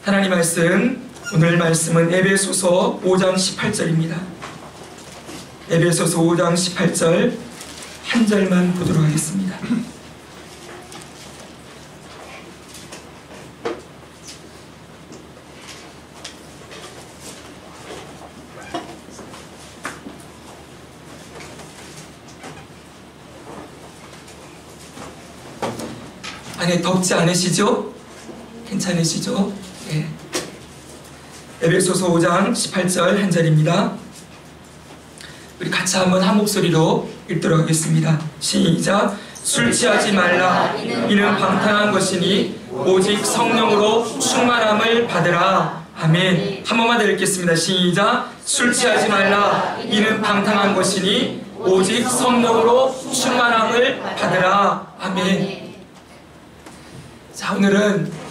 하나님 말씀, 오늘 말씀은 에베소서 5장 18절입니다. 에베소서 5장 18절 한 절만 보도록 하겠습니다. 안에 덥지 않으시죠? 괜찮으시죠? 네. 에베소서 5장 18절 한 절입니다. 우리 같이 한번 한 목소리로 읽도록 하겠습니다. 시작. 술 취하지 말라. 이는 방탕한 것이니 오직 성령으로 충만함을 받으라. 아멘. 한 번만 더 읽겠습니다. 시작. 술 취하지 말라. 이는 방탕한 것이니 오직 성령으로 충만함을 받으라. 아멘. 자, 오늘은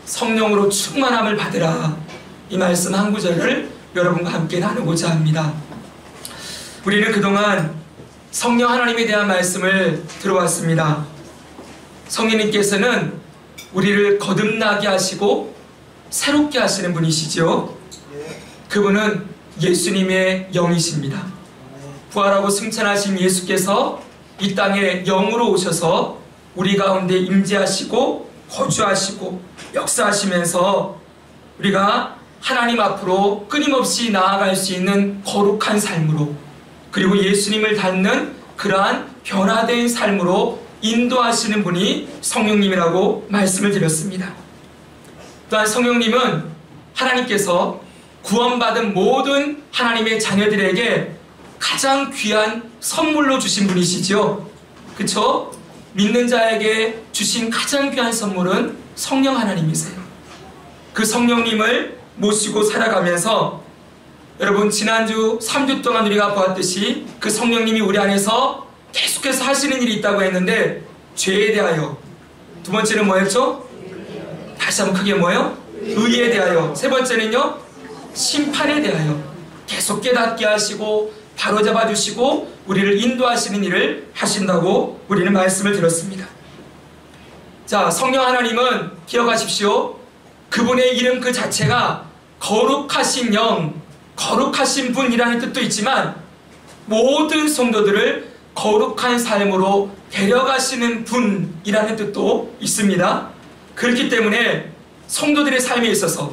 성령으로 충만함을 받으라, 이 말씀 한 구절을 여러분과 함께 나누고자 합니다. 우리는 그동안 성령 하나님에 대한 말씀을 들어왔습니다. 성령님께서는 우리를 거듭나게 하시고 새롭게 하시는 분이시죠. 그분은 예수님의 영이십니다. 부활하고 승천하신 예수께서 이 땅에 영으로 오셔서 우리 가운데 임재하시고 거주하시고 역사하시면서 우리가 하나님 앞으로 끊임없이 나아갈 수 있는 거룩한 삶으로, 그리고 예수님을 닮는 그러한 변화된 삶으로 인도하시는 분이 성령님이라고 말씀을 드렸습니다. 또한 성령님은 하나님께서 구원받은 모든 하나님의 자녀들에게 가장 귀한 선물로 주신 분이시죠. 그쵸? 믿는 자에게 주신 가장 귀한 선물은 성령 하나님이세요. 그 성령님을 모시고 살아가면서 여러분, 지난주 3주 동안 우리가 보았듯이 그 성령님이 우리 안에서 계속해서 하시는 일이 있다고 했는데, 죄에 대하여, 두 번째는 뭐였죠? 다시 한번 크게 뭐예요? 의에 대하여. 세 번째는요? 심판에 대하여 계속 깨닫게 하시고 바로잡아 주시고 우리를 인도하시는 일을 하신다고 우리는 말씀을 들었습니다. 자, 성령 하나님은 기억하십시오. 그분의 이름 그 자체가 거룩하신 영, 거룩하신 분이라는 뜻도 있지만 모든 성도들을 거룩한 삶으로 데려가시는 분이라는 뜻도 있습니다. 그렇기 때문에 성도들의 삶에 있어서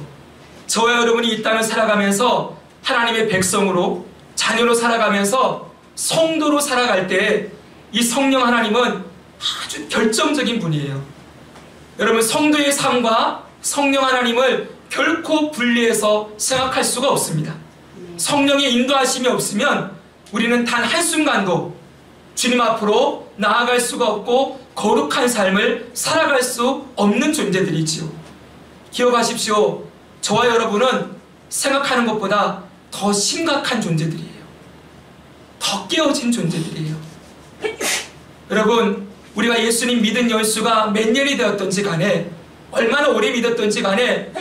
저와 여러분이 이 땅을 살아가면서 하나님의 백성으로, 자녀로 살아가면서 성도로 살아갈 때 이 성령 하나님은 아주 결정적인 분이에요. 여러분, 성도의 삶과 성령 하나님을 결코 분리해서 생각할 수가 없습니다. 성령의 인도하심이 없으면 우리는 단 한순간도 주님 앞으로 나아갈 수가 없고 거룩한 삶을 살아갈 수 없는 존재들이지요. 기억하십시오. 저와 여러분은 생각하는 것보다 더 심각한 존재들이에요. 더 깨어진 존재들이에요. 여러분, 우리가 예수님 믿은 연수가 몇 년이 되었던지 간에, 얼마나 오래 믿었던지 간에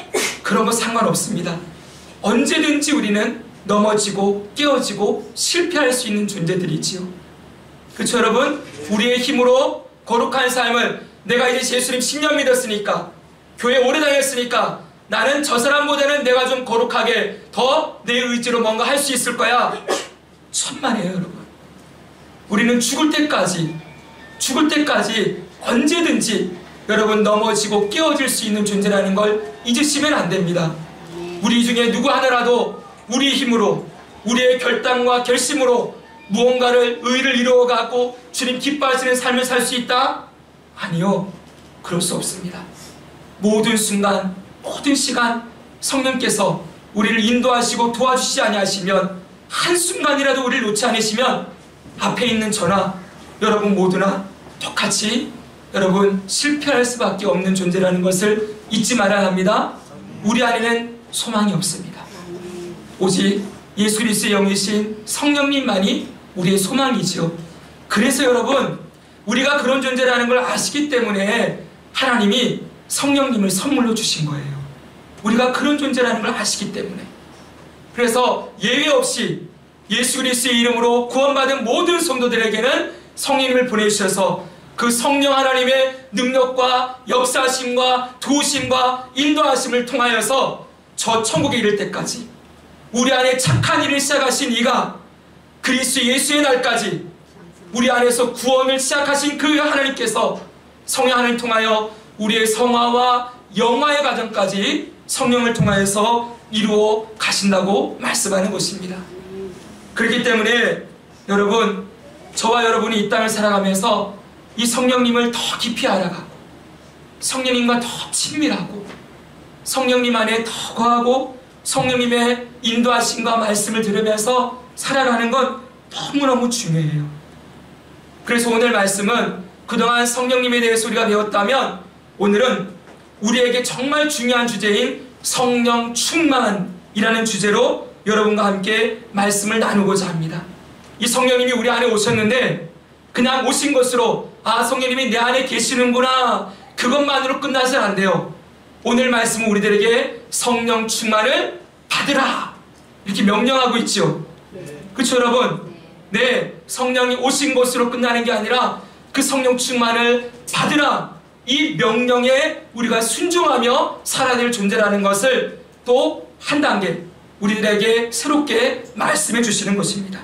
그런 거 상관없습니다. 언제든지 우리는 넘어지고 깨어지고 실패할 수 있는 존재들이지요. 그렇죠 여러분? 우리의 힘으로 거룩한 삶을, 내가 이제 예수님 10년 믿었으니까, 교회 오래 다녔으니까 나는 저 사람보다는 내가 좀 거룩하게 더 내 의지로 뭔가 할 수 있을 거야. 천만에요 여러분. 우리는 죽을 때까지 언제든지 여러분 넘어지고 깨어질 수 있는 존재라는 걸 잊으시면 안 됩니다. 우리 중에 누구 하나라도 우리 힘으로, 우리의 결단과 결심으로 무언가를, 의를 이루어가고 주님 기뻐하시는 삶을 살 수 있다? 아니요, 그럴 수 없습니다. 모든 순간, 모든 시간 성령께서 우리를 인도하시고 도와주시지 아니하시면, 한순간이라도 우리를 놓지 않으시면 앞에 있는 저나 여러분 모두나 똑같이 여러분 실패할 수밖에 없는 존재라는 것을 잊지 말아야 합니다. 우리 안에는 소망이 없습니다. 오직 예수 그리스도의 영이신 성령님만이 우리의 소망이지요. 그래서 여러분, 우리가 그런 존재라는 걸 아시기 때문에 하나님이 성령님을 선물로 주신 거예요. 우리가 그런 존재라는 걸 아시기 때문에. 그래서 예외 없이 예수 그리스도의 이름으로 구원받은 모든 성도들에게는 성령님을 보내주셔서 그 성령 하나님의 능력과 역사하심과 도우심과 인도하심을 통하여서 저 천국에 이를 때까지 우리 안에 착한 일을 시작하신 이가 그리스도 예수의 날까지 우리 안에서 구원을 시작하신 그 하나님께서 성령 하나님을 통하여 우리의 성화와 영화의 과정까지 성령을 통하여서 이루어 가신다고 말씀하는 것입니다. 그렇기 때문에 여러분, 저와 여러분이 이 땅을 살아가면서 이 성령님을 더 깊이 알아가고 성령님과 더 친밀하고 성령님 안에 더 거하고 성령님의 인도하심과 말씀을 들으면서 살아가는 건 너무너무 중요해요. 그래서 오늘 말씀은 그동안 성령님에 대해서 우리가 배웠다면 오늘은 우리에게 정말 중요한 주제인 성령 충만이라는 주제로 여러분과 함께 말씀을 나누고자 합니다. 이 성령님이 우리 안에 오셨는데 그냥 오신 것으로 성령님이 내 안에 계시는구나 그것만으로 끝나서는 안 돼요. 오늘 말씀은 우리들에게 성령 충만을 받으라 이렇게 명령하고 있죠. 그렇죠 여러분? 네, 성령이 오신 것으로 끝나는 게 아니라 그 성령 충만을 받으라 이 명령에 우리가 순종하며 살아야 될 존재라는 것을 또 한 단계 우리들에게 새롭게 말씀해 주시는 것입니다.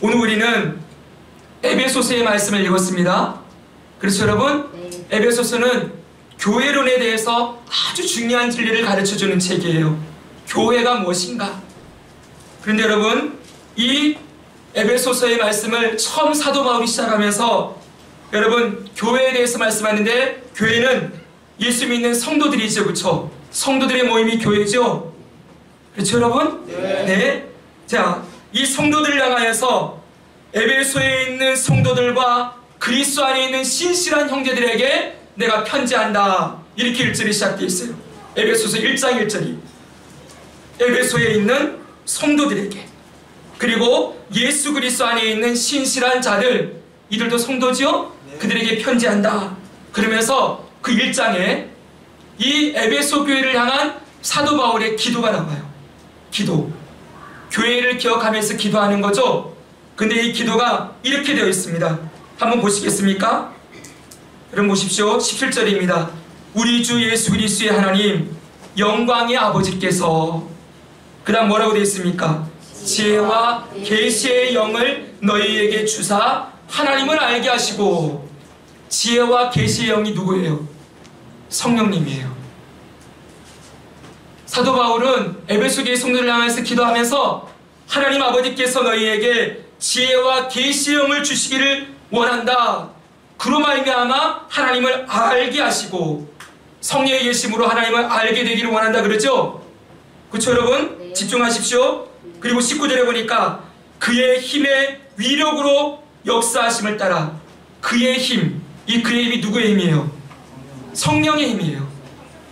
오늘 우리는 에베소서의 말씀을 읽었습니다. 그래서 여러분, 에베소서는 교회론에 대해서 아주 중요한 진리를 가르쳐주는 책이에요. 교회가 무엇인가? 그런데 여러분, 이 에베소서의 말씀을 처음 사도 바울이 시작하면서 여러분, 교회에 대해서 말씀하는데 교회는 예수 믿는 성도들이죠. 그렇죠? 성도들의 모임이 교회죠. 그렇죠 여러분? 네. 자, 이 성도들을 향하여서 에베소에 있는 성도들과 그리스도 안에 있는 신실한 형제들에게 내가 편지한다. 이렇게 1절이 시작되어 있어요. 에베소서 1장 1절이 에베소에 있는 성도들에게 그리고 예수 그리스도 안에 있는 신실한 자들 이들도 성도지요? 그들에게 편지한다. 그러면서 그 1장에 이 에베소 교회를 향한 사도 바울의 기도가 나와요. 기도. 교회를 기억하면서 기도하는 거죠. 근데 이 기도가 이렇게 되어 있습니다. 한번 보시겠습니까? 여러분 보십시오. 17절입니다. 우리 주 예수 그리스도의 하나님 영광의 아버지께서 그 다음 뭐라고 되어 있습니까? 지혜와 계시의 영을 너희에게 주사 하나님을 알게 하시고 지혜와 계시의 영이 누구예요? 성령님이에요. 사도 바울은 에베소 교회 성도를 향해서 기도하면서 하나님 아버지께서 너희에게 지혜와 계시의 영을 주시기를 원한다. 그로 말미암아 하나님을 알게 하시고 성령의 계심으로 하나님을 알게 되기를 원한다 그러죠? 그렇죠 여러분? 집중하십시오. 그리고 19절에 보니까 그의 힘의 위력으로 역사하심을 따라 그의 힘, 이 그의 힘이 누구의 힘이에요? 성령의 힘이에요.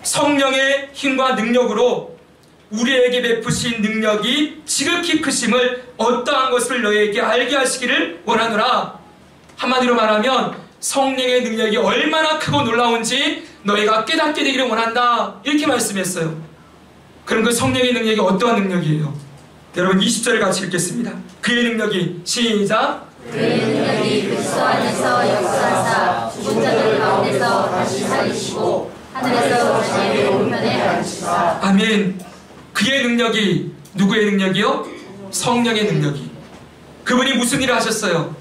성령의 힘과 능력으로 우리에게 베푸신 능력이 지극히 크심을 어떠한 것을 너희에게 알게 하시기를 원하노라. 한마디로 말하면 성령의 능력이 얼마나 크고 놀라운지 너희가 깨닫게 되기를 원한다. 이렇게 말씀했어요. 그럼 그 성령의 능력이 어떠한 능력이에요? 여러분 20절을 같이 읽겠습니다. 그의 능력이 시작. 그의 능력이 그리스도 안에서 역사하사 죽은 자들 가운데서 다시 살리시고 하늘에서 자기의 오른편에 앉히사. 아멘. 그의 능력이 누구의 능력이요? 성령의 능력이. 그분이 무슨 일을 하셨어요?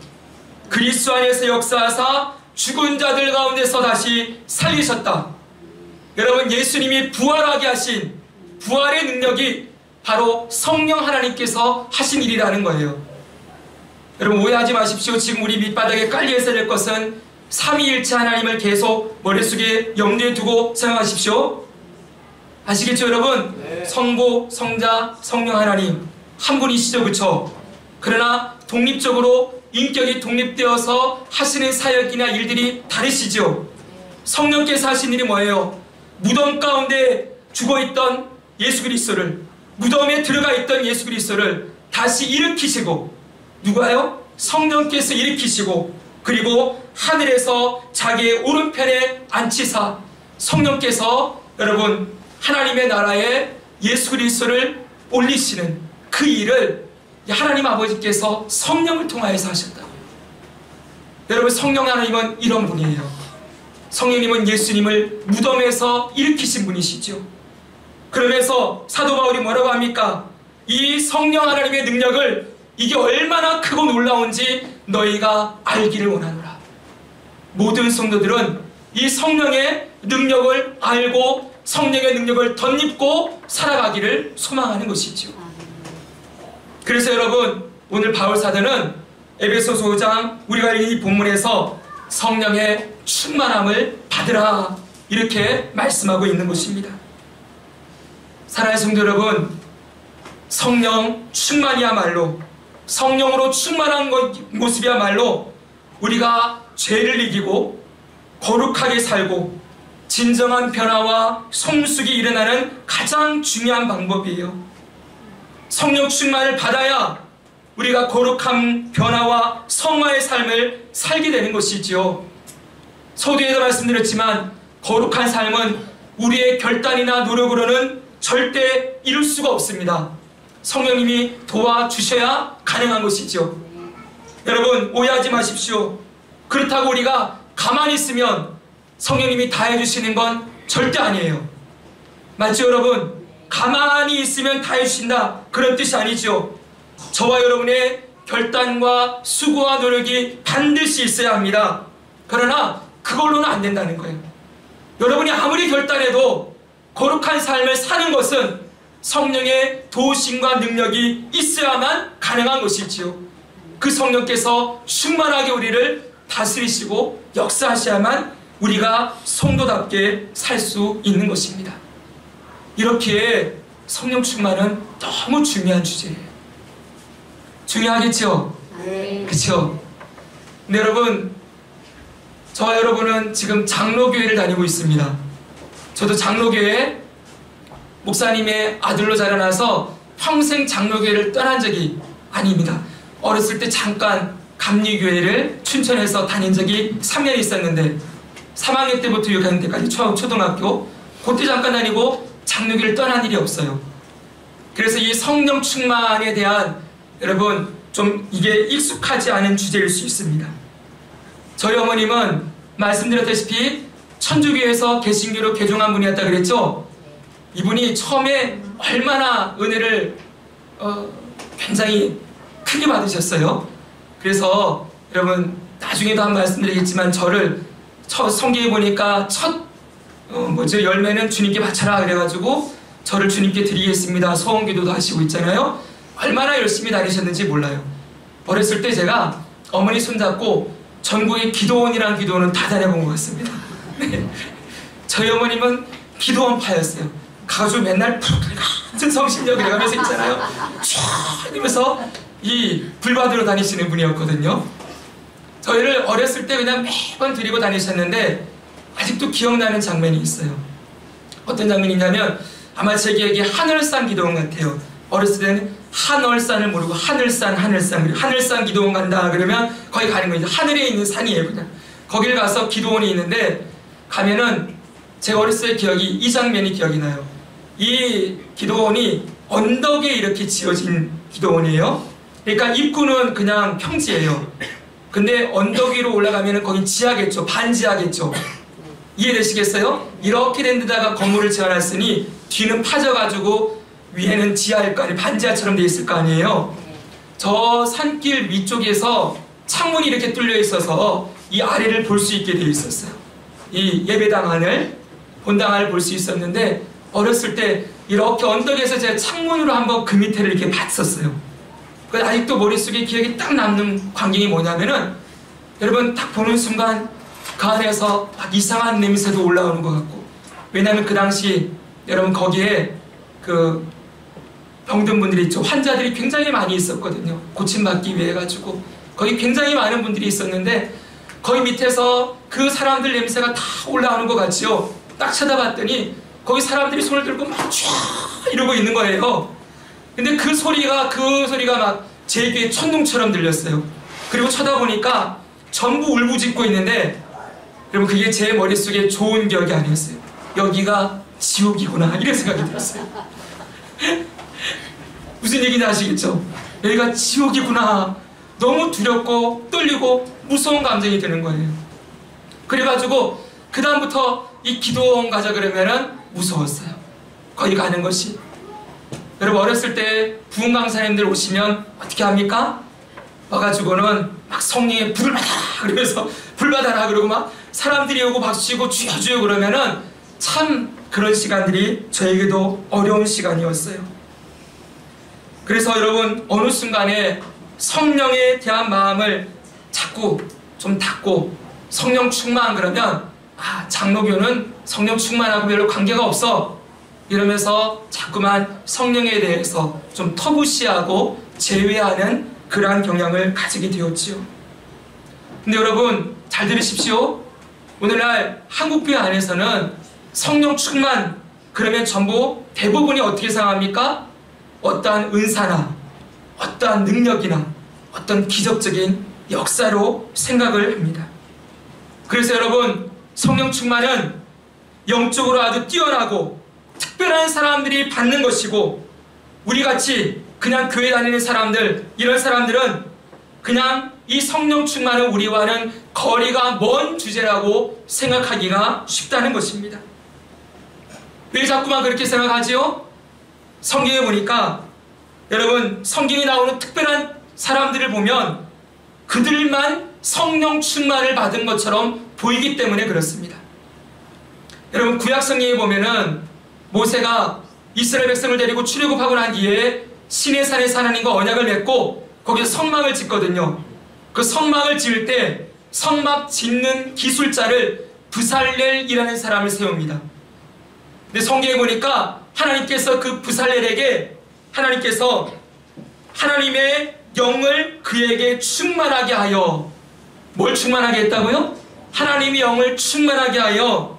그리스도 안에서 역사하사 죽은 자들 가운데서 다시 살리셨다. 여러분 예수님이 부활하게 하신 부활의 능력이 바로 성령 하나님께서 하신 일이라는 거예요. 여러분 오해하지 마십시오. 지금 우리 밑바닥에 깔려있어야 될 것은 삼위일체 하나님을 계속 머릿속에 염두에 두고 생각하십시오. 아시겠죠 여러분? 네. 성부, 성자, 성령 하나님 한 분이시죠. 그렇죠? 그러나 독립적으로 인격이 독립되어서 하시는 사역이나 일들이 다르시죠. 성령께서 하신 일이 뭐예요? 무덤 가운데 죽어있던 예수 그리스도를 무덤에 들어가 있던 예수 그리스도를 다시 일으키시고 누가요? 성령께서 일으키시고 그리고 하늘에서 자기의 오른편에 앉히사 성령께서 여러분 하나님의 나라에 예수 그리스도를 올리시는 그 일을 하나님 아버지께서 성령을 통하여서 하셨다. 여러분, 성령 하나님은 이런 분이에요. 성령님은 예수님을 무덤에서 일으키신 분이시죠. 그러면서 사도 바울이 뭐라고 합니까? 이 성령 하나님의 능력을, 이게 얼마나 크고 놀라운지 너희가 알기를 원하노라. 모든 성도들은 이 성령의 능력을 알고 성령의 능력을 덧입고 살아가기를 소망하는 것이죠. 그래서 여러분, 오늘 바울 사도는 에베소서 5장 우리가 이 본문에서 성령의 충만함을 받으라, 이렇게 말씀하고 있는 것입니다. 사랑하는 성도 여러분, 성령 충만이야말로, 성령으로 충만한 모습이야말로 우리가 죄를 이기고 거룩하게 살고 진정한 변화와 성숙이 일어나는 가장 중요한 방법이에요. 성령 충만을 받아야 우리가 거룩한 변화와 성화의 삶을 살게 되는 것이지요. 서두에도 말씀드렸지만 거룩한 삶은 우리의 결단이나 노력으로는 절대 이룰 수가 없습니다. 성령님이 도와주셔야 가능한 것이죠. 여러분, 오해하지 마십시오. 그렇다고 우리가 가만히 있으면 성령님이 다 해주시는 건 절대 아니에요. 맞죠, 여러분? 가만히 있으면 다 해주신다, 그런 뜻이 아니죠. 저와 여러분의 결단과 수고와 노력이 반드시 있어야 합니다. 그러나 그걸로는 안 된다는 거예요. 여러분이 아무리 결단해도 거룩한 삶을 사는 것은 성령의 도우심과 능력이 있어야만 가능한 것이지요. 그 성령께서 충만하게 우리를 다스리시고 역사하셔야만 우리가 성도답게 살 수 있는 것입니다. 이렇게 성령 충만은 너무 중요한 주제예요. 중요하겠죠? 네. 그렇죠? 근데 여러분, 저와 여러분은 지금 장로교회를 다니고 있습니다. 저도 장로교회 목사님의 아들로 자라나서 평생 장로교회를 떠난 적이 아닙니다. 어렸을 때 잠깐 감리교회를 춘천에서 다닌 적이 3년 있었는데 3학년 때부터 6학년 때까지 초등학교 그때 잠깐 다니고 장로교회를 떠난 일이 없어요. 그래서 이 성령 충만에 대한, 여러분, 좀 이게 익숙하지 않은 주제일 수 있습니다. 저희 어머님은 말씀드렸다시피 천주교에서 개신교로 개종한 분이었다 그랬죠. 이분이 처음에 얼마나 은혜를 굉장히 크게 받으셨어요. 그래서 여러분, 나중에도 한 말씀드리겠지만 저를 성경에 보니까 첫 열매는 주님께 바쳐라 그래가지고 저를 주님께 드리겠습니다 소원기도도 하시고 있잖아요. 얼마나 열심히 다니셨는지 몰라요. 어렸을 때 제가 어머니 손잡고 전국의 기도원이라는 기도원은 다 다녀본 것 같습니다. 네. 저희 어머님은 기도원파였어요. 가가지고 맨날 같은 성심역 이래가면서 있잖아요. 촤 이러면서 이 불받으러 다니시는 분이었거든요. 저희를 어렸을 때 그냥 매번 데리고 다니셨는데 아직도 기억나는 장면이 있어요. 어떤 장면이냐면 아마 제 기억에 하늘산 기도원 같아요. 어렸을 때는 한월산을 모르고 하늘산 그리고 하늘산 기도원 간다 그러면 거기 가는 거예요. 하늘에 있는 산이에요. 그냥 거길 가서 기도원이 있는데 가면은 제가 어렸을 때 기억이, 이 장면이 기억이 나요. 이 기도원이 언덕에 이렇게 지어진 기도원이에요. 그러니까 입구는 그냥 평지예요. 근데 언덕 위로 올라가면은 거긴 지하겠죠. 반지하겠죠. 이해되시겠어요? 이렇게 된 데다가 건물을 지어놨으니 뒤는 파져가지고 위에는 지하일 거 아니에요. 반지하처럼 돼 있을 거 아니에요. 저 산길 위쪽에서 창문이 이렇게 뚫려 있어서 이 아래를 볼 수 있게 돼 있었어요. 이 예배당 안을, 본당 안을 볼 수 있었는데 어렸을 때 이렇게 언덕에서 제가 창문으로 한번 그 밑에를 이렇게 봤었어요. 아직도 머릿속에 기억이 딱 남는 광경이 뭐냐면은 여러분 딱 보는 순간 그 안에서 막 이상한 냄새도 올라오는 것 같고, 왜냐하면 그 당시 여러분 거기에 그 병든 분들이 있죠. 환자들이 굉장히 많이 있었거든요. 고침받기 위해 가지고 거기 굉장히 많은 분들이 있었는데 거기 밑에서 그 사람들 냄새가 다 올라오는 것 같지요. 딱 쳐다봤더니 거기 사람들이 손을 들고 막 촤 이러고 있는 거예요. 근데 그 소리가 막 제 귀에 천둥처럼 들렸어요. 그리고 쳐다보니까 전부 울부짖고 있는데 여러분 그게 제 머릿속에 좋은 기억이 아니었어요. 여기가 지옥이구나 이런 생각이 들었어요. 무슨 얘기인지 아시겠죠? 여기가 지옥이구나. 너무 두렵고 떨리고 무서운 감정이 드는 거예요. 그래가지고 그 다음부터 이 기도원 가자 그러면은 무서웠어요. 거기 가는 것이. 여러분 어렸을 때 부흥 강사님들 오시면 어떻게 합니까? 와가지고는 막 성령의 불을 받아라 그러면서 불 받아라 그러고 막 사람들이 오고 박수치고 주여 주여 그러면은 참 그런 시간들이 저에게도 어려운 시간이었어요. 그래서 여러분 어느 순간에 성령에 대한 마음을 자꾸 좀 닫고 성령 충만 그러면 장로교는 성령 충만하고 별로 관계가 없어 이러면서 자꾸만 성령에 대해서 좀 터부시하고 제외하는 그러한 경향을 가지게 되었지요. 근데 여러분 잘 들으십시오. 오늘날 한국교회 안에서는 성령 충만 그러면 전부 대부분이 어떻게 생각합니까? 어떠한 은사나 어떠한 능력이나 어떤 기적적인 역사로 생각을 합니다. 그래서 여러분 성령 충만은 영적으로 아주 뛰어나고 특별한 사람들이 받는 것이고 우리같이 그냥 교회 다니는 사람들 이런 사람들은 그냥 이 성령 충만은 우리와는 거리가 먼 주제라고 생각하기가 쉽다는 것입니다. 왜 자꾸만 그렇게 생각하지요? 성경에 보니까 여러분 성경에 나오는 특별한 사람들을 보면 그들만 성령 충만을 받은 것처럼 보이기 때문에 그렇습니다. 여러분 구약 성경에 보면은 모세가 이스라엘 백성을 데리고 출애굽하고 난 뒤에 시내산에서 하나님과 언약을 맺고 거기서 성막을 짓거든요. 그 성막을 지을 때 성막 짓는 기술자를 브살렐이라는 사람을 세웁니다. 근데 성경에 보니까 하나님께서 그 브살렐에게 하나님께서 하나님의 영을 그에게 충만하게 하여 뭘 충만하게 했다고요? 하나님의 영을 충만하게 하여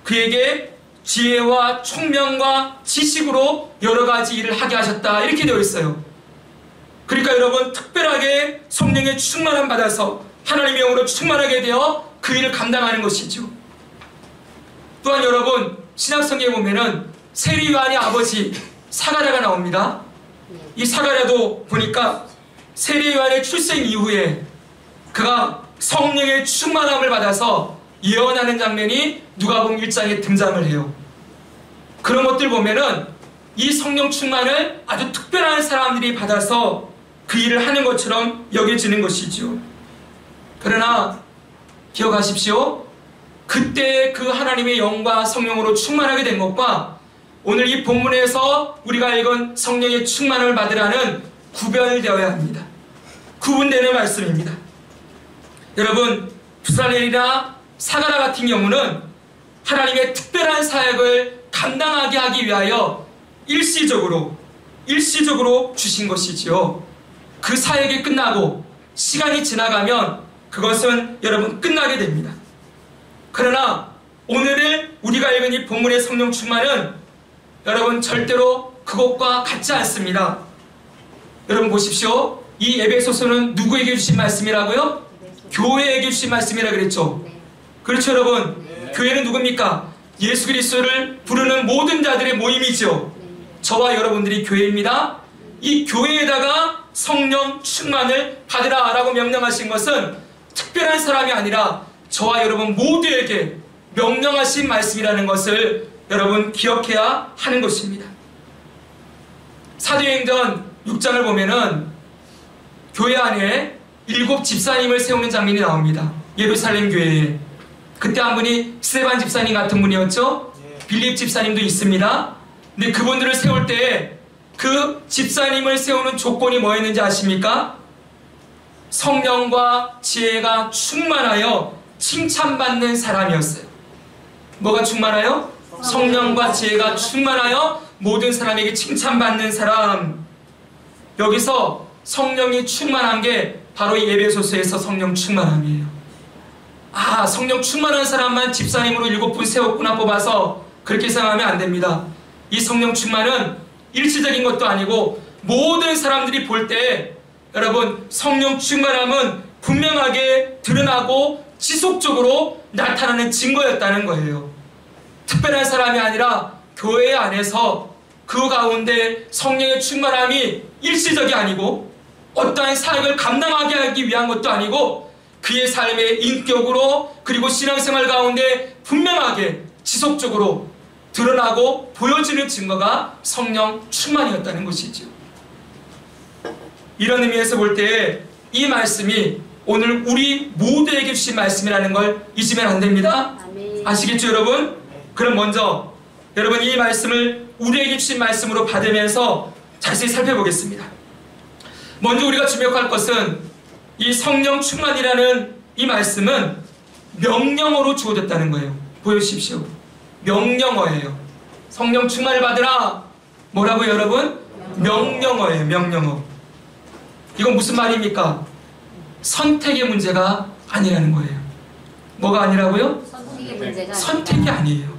그에게 지혜와 총명과 지식으로 여러 가지 일을 하게 하셨다 이렇게 되어 있어요. 그러니까 여러분 특별하게 성령의 충만함 받아서 하나님의 영으로 충만하게 되어 그 일을 감당하는 것이죠. 또한 여러분 신약성경에 보면은 세리 요한의 아버지 사가랴가 나옵니다. 이 사가랴도 보니까 세리 요한의 출생 이후에 그가 성령의 충만함을 받아서 예언하는 장면이 누가복음 1장에 등장을 해요. 그런 것들 보면은 이 성령 충만을 아주 특별한 사람들이 받아서 그 일을 하는 것처럼 여겨지는 것이죠. 그러나 기억하십시오. 그때 그 하나님의 영과 성령으로 충만하게 된 것과 오늘 이 본문에서 우리가 읽은 성령의 충만을 받으라는 구별되어야 합니다. 구분되는 말씀입니다. 여러분 브살렐이나 사가랴 같은 경우는 하나님의 특별한 사역을 감당하게 하기 위하여 일시적으로 주신 것이지요. 그 사역이 끝나고 시간이 지나가면 그것은 여러분 끝나게 됩니다. 그러나 오늘을 우리가 읽은 이 본문의 성령 충만은 여러분 절대로 그것과 같지 않습니다. 여러분 보십시오. 이 에베소서는 누구에게 주신 말씀이라고요? 교회에게 주신 말씀이라 그랬죠. 그렇죠 여러분. 교회는 누굽니까? 예수 그리스도를 부르는 모든 자들의 모임이죠. 저와 여러분들이 교회입니다. 이 교회에다가 성령 충만을 받으라 라고 명령하신 것은 특별한 사람이 아니라 저와 여러분 모두에게 명령하신 말씀이라는 것을 여러분 기억해야 하는 것입니다. 사도행전 6장을 보면은 교회 안에 7 집사님을 세우는 장면이 나옵니다. 예루살렘 교회에. 그때 한 분이 스데반 집사님 같은 분이었죠. 빌립 집사님도 있습니다. 근데 그분들을 세울 때 그 집사님을 세우는 조건이 뭐였는지 아십니까? 성령과 지혜가 충만하여 칭찬받는 사람이었어요. 뭐가 충만하여? 성령과 지혜가 충만하여 모든 사람에게 칭찬받는 사람. 여기서 성령이 충만한 게 바로 이 에베소서에서 성령 충만함이에요. 성령 충만한 사람만 집사님으로 7분 세웠구나 뽑아서 그렇게 생각하면 안 됩니다. 이 성령 충만은 일시적인 것도 아니고 모든 사람들이 볼 때 여러분 성령 충만함은 분명하게 드러나고 지속적으로 나타나는 증거였다는 거예요. 특별한 사람이 아니라 교회 안에서 그 가운데 성령의 충만함이 일시적이 아니고 어떠한 사역을 감당하게 하기 위한 것도 아니고 그의 삶의 인격으로 그리고 신앙생활 가운데 분명하게 지속적으로 드러나고 보여지는 증거가 성령 충만이었다는 것이죠. 이런 의미에서 볼 때 이 말씀이 오늘 우리 모두에게 주신 말씀이라는 걸 잊으면 안 됩니다. 아시겠죠, 여러분? 그럼 먼저 여러분 이 말씀을 우리에게 주신 말씀으로 받으면서 자세히 살펴보겠습니다. 먼저 우리가 주목할 것은 이 성령 충만이라는 이 말씀은 명령어로 주어졌다는 거예요. 보여주십시오. 명령어예요. 성령 충만을 받으라. 뭐라고요, 여러분? 명령어예요. 명령어. 이건 무슨 말입니까? 선택의 문제가 아니라는 거예요. 뭐가 아니라고요? 선택의 문제가 선택이 아니에요.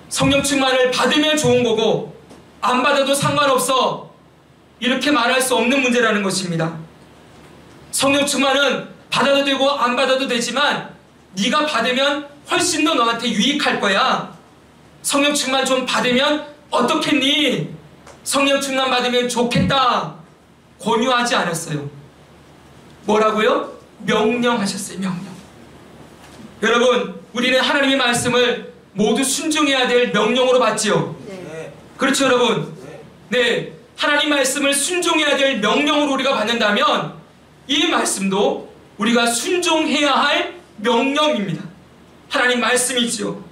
성령 충만을 받으면 좋은 거고 안 받아도 상관없어, 이렇게 말할 수 없는 문제라는 것입니다. 성령 충만은 받아도 되고 안 받아도 되지만 네가 받으면 훨씬 더 너한테 유익할 거야. 성령 충만 좀 받으면 어떻겠니? 성령 충만 받으면 좋겠다. 권유하지 않았어요. 뭐라고요? 명령하셨어요. 명령. 여러분, 우리는 하나님의 말씀을 모두 순종해야 될 명령으로 받지요. 네. 그렇죠, 여러분? 네, 하나님 말씀을 순종해야 될 명령으로 우리가 받는다면 이 말씀도 우리가 순종해야 할 명령입니다. 하나님 말씀이지요.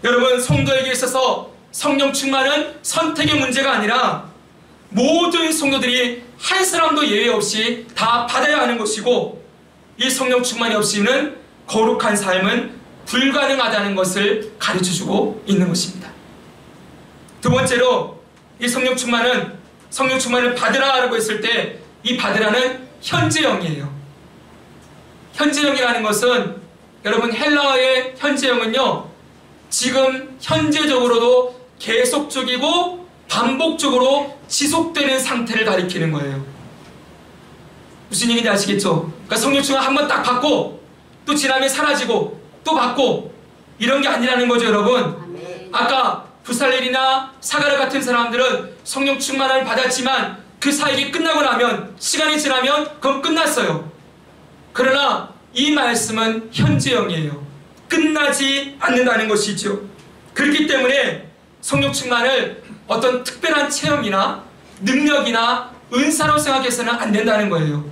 여러분, 성도에게 있어서 성령 충만은 선택의 문제가 아니라 모든 성도들이 한 사람도 예외 없이 다 받아야 하는 것이고, 이 성령 충만이 없이는 거룩한 삶은 불가능하다는 것을 가르쳐주고 있는 것입니다. 두 번째로 이 성령 충만을 받으라라고 했을 때 이 받으라는 현재형이에요. 현재형이라는 것은 여러분 헬라어의 현재형은요, 지금 현재적으로도 계속적이고 반복적으로 지속되는 상태를 가리키는 거예요. 무슨 얘기인지 아시겠죠? 그러니까 성령 충만 한번 딱 받고 또 지나면 사라지고 또 받고 이런 게 아니라는 거죠, 여러분. 아멘. 아까 부살렐이나 사가랴 같은 사람들은 성령 충만을 받았지만 그 사역이 끝나고 나면, 시간이 지나면 그건 끝났어요. 그러나 이 말씀은 현재형이에요. 끝나지 않는다는 것이죠. 그렇기 때문에 성령 충만을 어떤 특별한 체험이나 능력이나 은사로 생각해서는 안 된다는 거예요.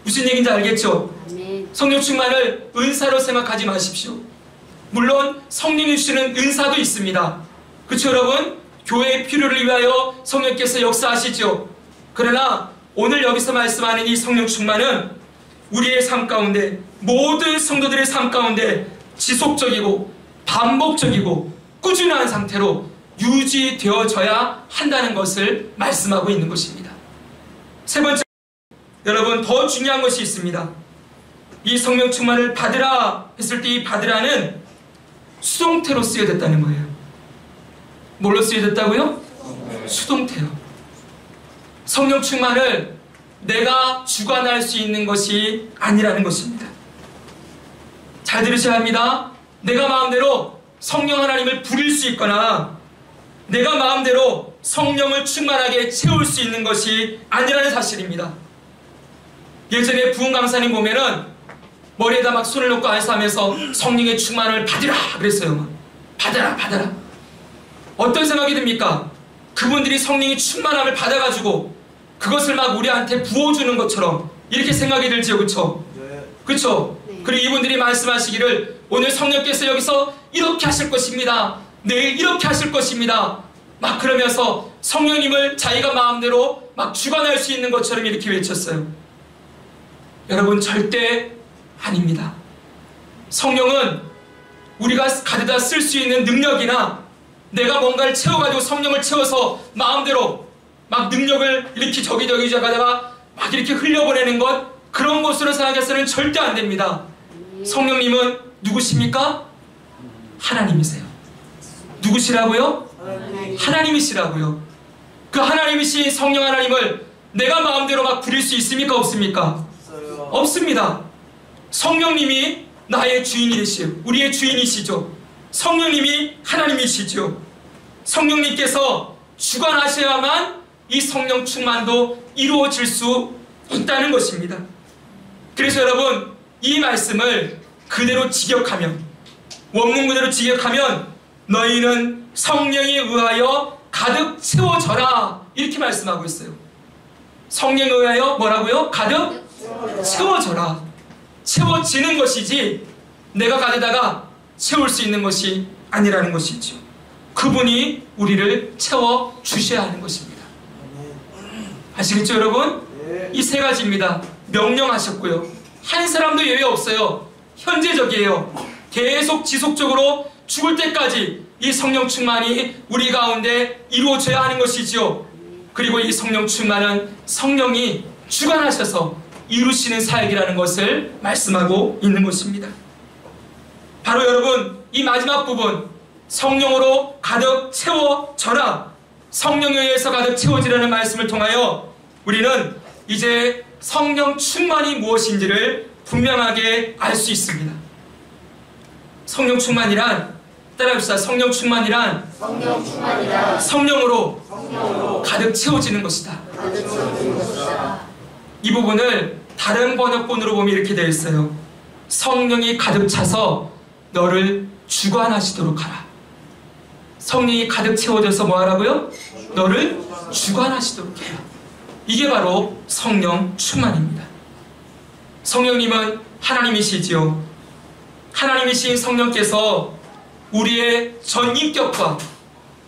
무슨 얘기인지 알겠죠? 아멘. 성령 충만을 은사로 생각하지 마십시오. 물론 성령이 주시는 은사도 있습니다. 그렇죠, 여러분? 교회의 필요를 위하여 성령께서 역사하시죠. 그러나 오늘 여기서 말씀하는 이 성령 충만은 우리의 삶 가운데, 모든 성도들의 삶 가운데 지속적이고 반복적이고 꾸준한 상태로 유지되어져야 한다는 것을 말씀하고 있는 것입니다. 세 번째, 여러분 더 중요한 것이 있습니다. 이 성령 충만을 받으라 했을 때 이 받으라는 수동태로 쓰여졌다는 거예요. 뭘로 쓰여졌다고요? 수동태요. 성령 충만을 내가 주관할 수 있는 것이 아니라는 것입니다. 잘 들으셔야 합니다. 내가 마음대로 성령 하나님을 부릴 수 있거나 내가 마음대로 성령을 충만하게 채울 수 있는 것이 아니라는 사실입니다. 예전에 부흥 강사님 보면은 머리에다 막 손을 놓고 안수하면서 성령의 충만을 받으라 그랬어요. 막. 받아라 받아라. 어떤 생각이 듭니까? 그분들이 성령의 충만함을 받아가지고 그것을 막 우리한테 부어주는 것처럼 이렇게 생각이 들지요. 그렇죠? 그렇죠? 네. 그리고 이분들이 말씀하시기를 오늘 성령께서 여기서 이렇게 하실 것입니다. 내일 이렇게 하실 것입니다. 막 그러면서 성령님을 자기가 마음대로 막 주관할 수 있는 것처럼 이렇게 외쳤어요. 여러분 절대 아닙니다. 성령은 우리가 가져다 쓸 수 있는 능력이나 내가 뭔가를 채워가지고 성령을 채워서 마음대로 막 능력을 이렇게 저기저기 가다가 막 이렇게 흘려보내는 것, 그런 것으로 생각해서는 절대 안 됩니다. 성령님은 누구십니까? 하나님이세요. 누구시라고요? 하나님이시라고요. 그 하나님이신 성령 하나님을 내가 마음대로 막 부릴 수 있습니까? 없습니까? 없습니다. 성령님이 나의 주인이 되시오. 우리의 주인이시죠. 성령님이 하나님이시죠. 성령님께서 주관하셔야만 이 성령 충만도 이루어질 수 있다는 것입니다. 그래서 여러분, 이 말씀을 그대로 직역하면, 원문 그대로 직역하면 너희는 성령에 의하여 가득 채워져라, 이렇게 말씀하고 있어요. 성령에 의하여 뭐라고요? 가득 채워져라. 채워지는 것이지 내가 가져다가 채울 수 있는 것이 아니라는 것이죠. 그분이 우리를 채워주셔야 하는 것입니다. 아시겠죠 여러분? 이 세 가지입니다. 명령하셨고요. 한 사람도 예외 없어요. 현재적이에요. 계속 지속적으로 죽을 때까지 이 성령 충만이 우리 가운데 이루어져야 하는 것이지요. 그리고 이 성령 충만은 성령이 주관하셔서 이루시는 사역이라는 것을 말씀하고 있는 것입니다. 바로 여러분, 이 마지막 부분, 성령으로 가득 채워져라, 성령에 의해서 가득 채워지라는 말씀을 통하여 우리는 이제 성령 충만이 무엇인지를 분명하게 알 수 있습니다. 성령 충만이란, 따라합시다. 성령 충만이란 성령으로 가득 채워지는 것이다. 이 부분을 다른 번역본으로 보면 이렇게 되어 있어요. 성령이 가득 차서 너를 주관하시도록 하라. 성령이 가득 채워져서 뭐 하라고요? 너를 주관하시도록 해요. 이게 바로 성령 충만입니다. 성령님은 하나님이시지요. 하나님이신 성령께서 우리의 전 인격과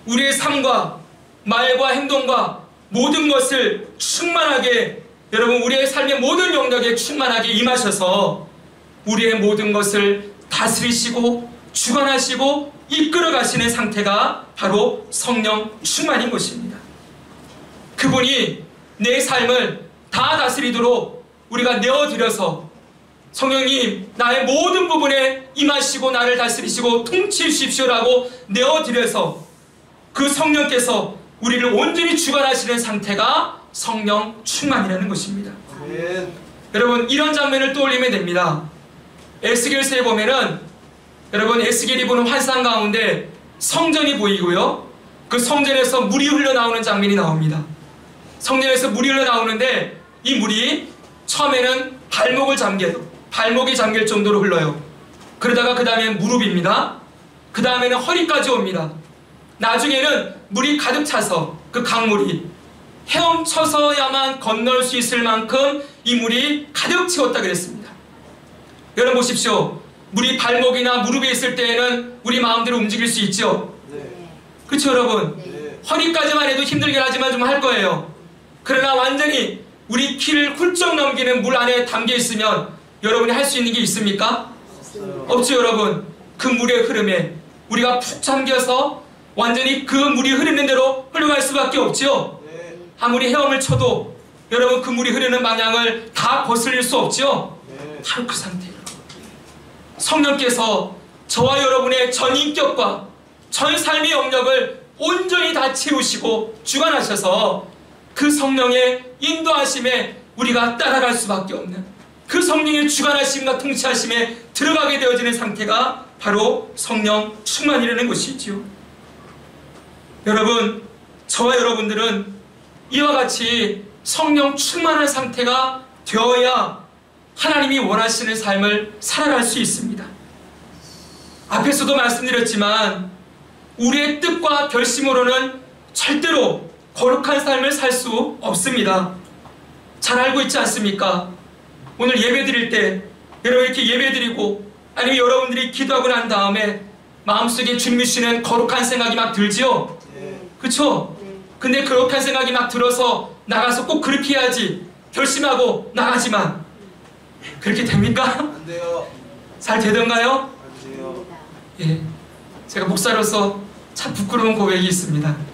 우리의 삶과 말과 행동과 모든 것을 충만하게, 여러분, 우리의 삶의 모든 영역에 충만하게 임하셔서 우리의 모든 것을 다스리시고 주관하시고 이끌어 가시는 상태가 바로 성령 충만인 것입니다. 그분이 내 삶을 다 다스리도록 우리가 내어드려서, 성령님 나의 모든 부분에 임하시고 나를 다스리시고 통치해 주십시오라고 내어드려서 그 성령께서 우리를 온전히 주관하시는 상태가 성령 충만이라는 것입니다. 여러분, 이런 장면을 떠올리면 됩니다. 에스겔서에 보면은, 여러분, 에스겔이 보는 환상 가운데 성전이 보이고요, 그 성전에서 물이 흘러나오는 장면이 나옵니다. 성전에서 물이 흘러나오는데 이 물이 처음에는 발목이 잠길 정도로 흘러요. 그러다가 그 다음에 무릎입니다. 그 다음에는 허리까지 옵니다. 나중에는 물이 가득 차서 그 강물이 헤엄쳐서야만 건널 수 있을 만큼 이 물이 가득 채웠다 그랬습니다. 여러분 보십시오. 물이 발목이나 무릎에 있을 때에는 우리 마음대로 움직일 수 있죠? 그렇죠 여러분? 허리까지만 해도 힘들긴 하지만 좀 할 거예요. 그러나 완전히 우리 키를 훌쩍 넘기는 물 안에 담겨 있으면 여러분이 할 수 있는 게 있습니까? 없죠 여러분. 그 물의 흐름에 우리가 푹 잠겨서 완전히 그 물이 흐르는 대로 흘러갈 수밖에 없죠. 아무리 헤엄을 쳐도 여러분 그 물이 흐르는 방향을 다 거슬릴 수 없죠. 바로 그 상태예요. 성령께서 저와 여러분의 전 인격과 전 삶의 영역을 온전히 다 채우시고 주관하셔서 그 성령의 인도하심에 우리가 따라갈 수밖에 없는, 그 성령의 주관하심과 통치하심에 들어가게 되어지는 상태가 바로 성령 충만이라는 것이지요. 여러분, 저와 여러분들은 이와 같이 성령 충만한 상태가 되어야 하나님이 원하시는 삶을 살아갈 수 있습니다. 앞에서도 말씀드렸지만 우리의 뜻과 결심으로는 절대로 거룩한 삶을 살 수 없습니다. 잘 알고 있지 않습니까? 오늘 예배 드릴 때 여러분 이렇게 예배 드리고 아니면 여러분들이 기도하고 난 다음에 마음속에 주님이 주시는 거룩한 생각이 막 들지요? 그쵸? 근데 거룩한 생각이 막 들어서 나가서 꼭 그렇게 해야지 결심하고 나가지만 그렇게 됩니까? 안 돼요. 잘 되던가요? 안 돼요. 예, 제가 목사로서 참 부끄러운 고백이 있습니다.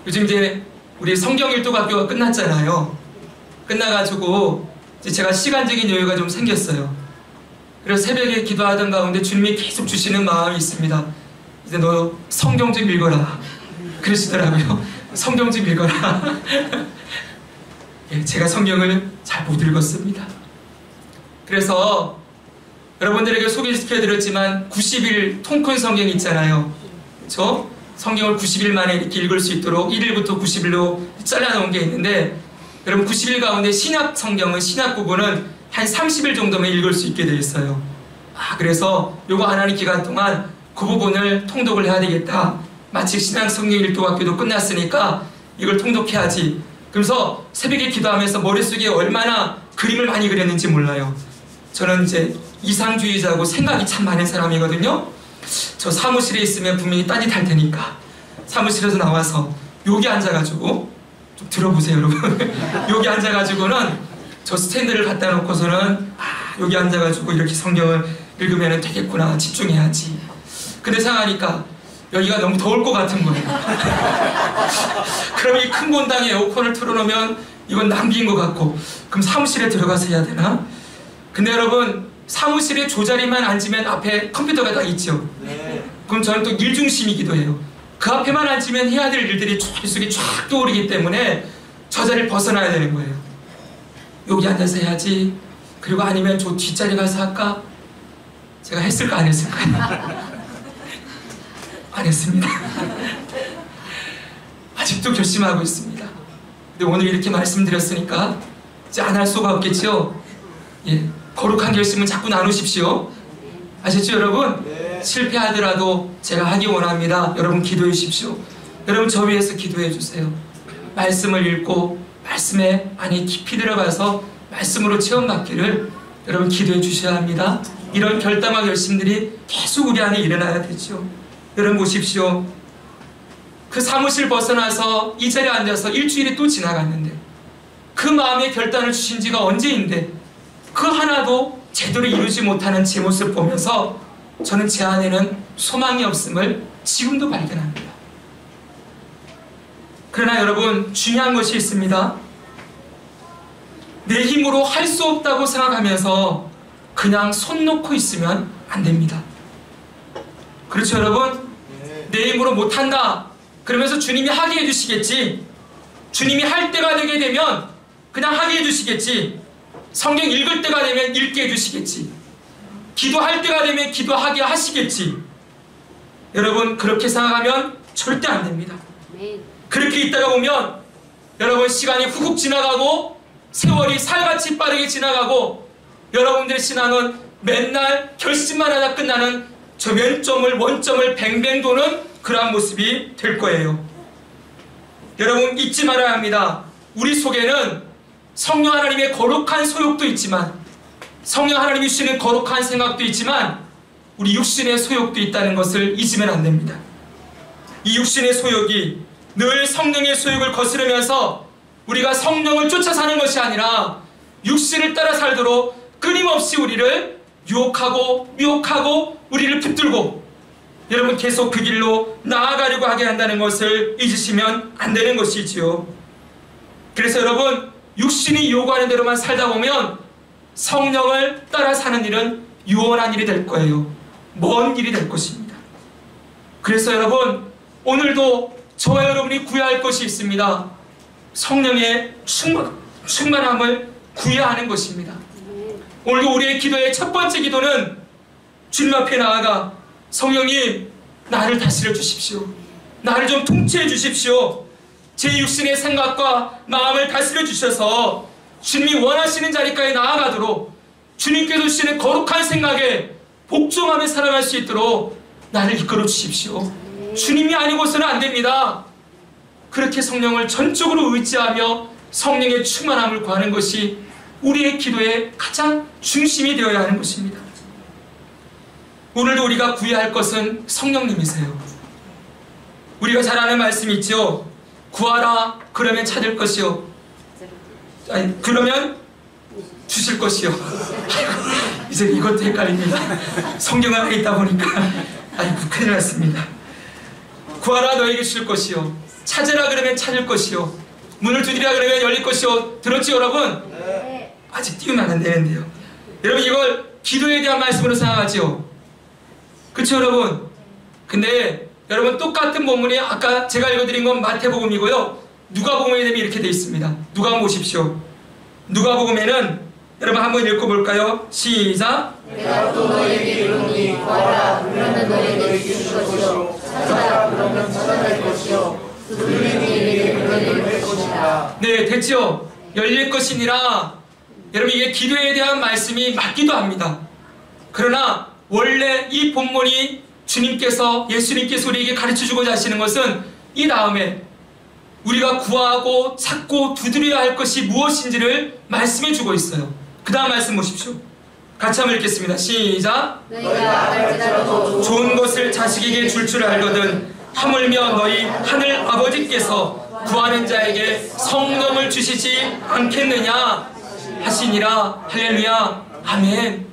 요즘 이제 우리 성경일도학교가 끝났잖아요. 끝나가지고 이제 제가 시간적인 여유가 좀 생겼어요. 그래서 새벽에 기도하던 가운데 주님이 계속 주시는 마음이 있습니다. 이제 너 성경 좀 읽어라 그러시더라고요. 성경 좀 읽어라. 예, 제가 성경을 잘 못 읽었습니다. 그래서 여러분들에게 소개시켜드렸지만 90일 통큰 성경이 있잖아요. 그렇죠? 성경을 90일 만에 이렇게 읽을 수 있도록 1일부터 90일로 잘라놓은 게 있는데, 여러분 90일 가운데 신약 성경은, 신약 부분은 한 30일 정도면 읽을 수 있게 되어 있어요. 그래서 요거 안 하는 기간 동안 그 부분을 통독을 해야 되겠다. 마치 신앙성경일도학교도 끝났으니까 이걸 통독해야지. 그래서 새벽에 기도하면서 머릿속에 얼마나 그림을 많이 그렸는지 몰라요. 저는 이제 이상주의자고 생각이 참 많은 사람이거든요. 저 사무실에 있으면 분명히 딴짓할 테니까 사무실에서 나와서 여기 앉아가지고 좀 들어보세요, 여러분. 여기 앉아가지고는 저 스탠드를 갖다 놓고서는 여기 앉아가지고 이렇게 성경을 읽으면 되겠구나, 집중해야지. 근데 생각하니까 여기가 너무 더울 것 같은 거예요. 그럼 이 큰 본당에 에어컨을 틀어놓으면 이건 낭비인 것 같고, 그럼 사무실에 들어가서 해야 되나? 근데 여러분, 사무실에 조자리만 앉으면 앞에 컴퓨터가 다 있죠. 그럼 저는 또 일중심이기도 해요. 그 앞에만 앉으면 해야 될 일들이 머릿속에 쫙 떠오르기 때문에 저 자리를 벗어나야 되는 거예요. 여기 앉아서 해야지. 그리고 아니면 저 뒷자리 가서 할까? 제가 했을까 안 했을까요? 안 했습니다. 아직도 결심하고 있습니다. 근데 오늘 이렇게 말씀드렸으니까 이제 안 할 수가 없겠죠? 예, 거룩한 결심은 자꾸 나누십시오. 아셨죠, 여러분? 네. 실패하더라도 제가 하기 원합니다. 여러분 기도해 주십시오. 여러분 저 위해서 기도해 주세요. 말씀을 읽고 말씀에 안에 깊이 들어가서 말씀으로 체험받기를 여러분 기도해 주셔야 합니다. 이런 결단과 결심들이 계속 우리 안에 일어나야 되죠. 여러분 보십시오. 그 사무실 벗어나서 이 자리에 앉아서 일주일이 또 지나갔는데 그 마음의 결단을 주신 지가 언제인데 그 하나도 제대로 이루지 못하는 제 모습을 보면서 저는 제 안에는 소망이 없음을 지금도 발견합니다. 그러나 여러분 중요한 것이 있습니다. 내 힘으로 할 수 없다고 생각하면서 그냥 손 놓고 있으면 안 됩니다. 그렇죠, 여러분? 내 힘으로 못한다 그러면서 주님이 하게 해주시겠지. 주님이 할 때가 되게 되면 그냥 하게 해주시겠지. 성경 읽을 때가 되면 읽게 해주시겠지. 기도할 때가 되면 기도하게 하시겠지. 여러분 그렇게 생각하면 절대 안 됩니다. 그렇게 있다가 보면 여러분 시간이 훅훅 지나가고 세월이 살같이 빠르게 지나가고 여러분들의 신앙은 맨날 결심만 하다 끝나는 저 원점을 뱅뱅 도는 그러한 모습이 될 거예요. 여러분 잊지 말아야 합니다. 우리 속에는 성령 하나님의 거룩한 소욕도 있지만 성령 하나님이 주시는 거룩한 생각도 있지만 우리 육신의 소욕도 있다는 것을 잊으면 안 됩니다. 이 육신의 소욕이 늘 성령의 소욕을 거스르면서 우리가 성령을 쫓아 사는 것이 아니라 육신을 따라 살도록 끊임없이 우리를 유혹하고 우리를 붙들고 여러분 계속 그 길로 나아가려고 하게 한다는 것을 잊으시면 안 되는 것이지요. 그래서 여러분 육신이 요구하는 대로만 살다 보면 성령을 따라 사는 일은 유언한 일이 될 거예요. 먼 일이 될 것입니다. 그래서 여러분 오늘도 저와 여러분이 구해야 할 것이 있습니다. 성령의 충만함을 구해야 하는 것입니다. 오늘도 우리의 기도의 첫 번째 기도는 주님 앞에 나아가 성령님 나를 다스려 주십시오. 나를 좀 통치해 주십시오. 제 육신의 생각과 마음을 다스려 주셔서 주님이 원하시는 자리까지 나아가도록 주님께서 주시는 거룩한 생각에 복종하며 살아갈 수 있도록 나를 이끌어 주십시오. 주님이 아니고서는 안 됩니다. 그렇게 성령을 전적으로 의지하며 성령의 충만함을 구하는 것이 우리의 기도의 가장 중심이 되어야 하는 것입니다. 오늘도 우리가 구해야 할 것은 성령님이세요. 우리가 잘 아는 말씀이 있죠. 구하라 그러면 찾을 것이요 아니 그러면 주실 것이요. 이제 이것도 헷갈립니다. 성경 안에 있다 보니까 아이고 큰일 났습니다. 구하라 너에게 주실 것이요 찾으라 그러면 찾을 것이요 문을 두드리라 그러면 열릴 것이요. 들었지 여러분? 네. 아직 띄우면 안 되는데요. 여러분 이걸 기도에 대한 말씀으로 생각하죠. 그렇죠 여러분? 근데 여러분 똑같은 본문이 아까 제가 읽어드린 건 마태복음이고요. 누가복음에 되면 이렇게 되어 있습니다. 누가복음 보십시오. 누가복음에는 여러분 한번 읽어볼까요? 시작. 내가 또 너에게 이르노니 구하라 그러면 너에게 주실 것이요 찾아라 그러면 찾아낼 것이요 두드리는 이에게 열릴 것이니라. 네 됐죠? 열릴 것이니라. 여러분 이게 기도에 대한 말씀이 맞기도 합니다. 그러나 원래 이 본문이 예수님께서 우리에게 가르쳐주고자 하시는 것은 이 다음에 우리가 구하고 찾고 두드려야 할 것이 무엇인지를 말씀해주고 있어요. 그 다음 말씀 보십시오. 같이 한번 읽겠습니다. 시작. 너희가 알지라도 좋은 것을 자식에게 줄 줄 알거든 하물며 너희 하늘 아버지께서 구하는 자에게 성령을 주시지 않겠느냐 하시니라. 할렐루야. 아멘.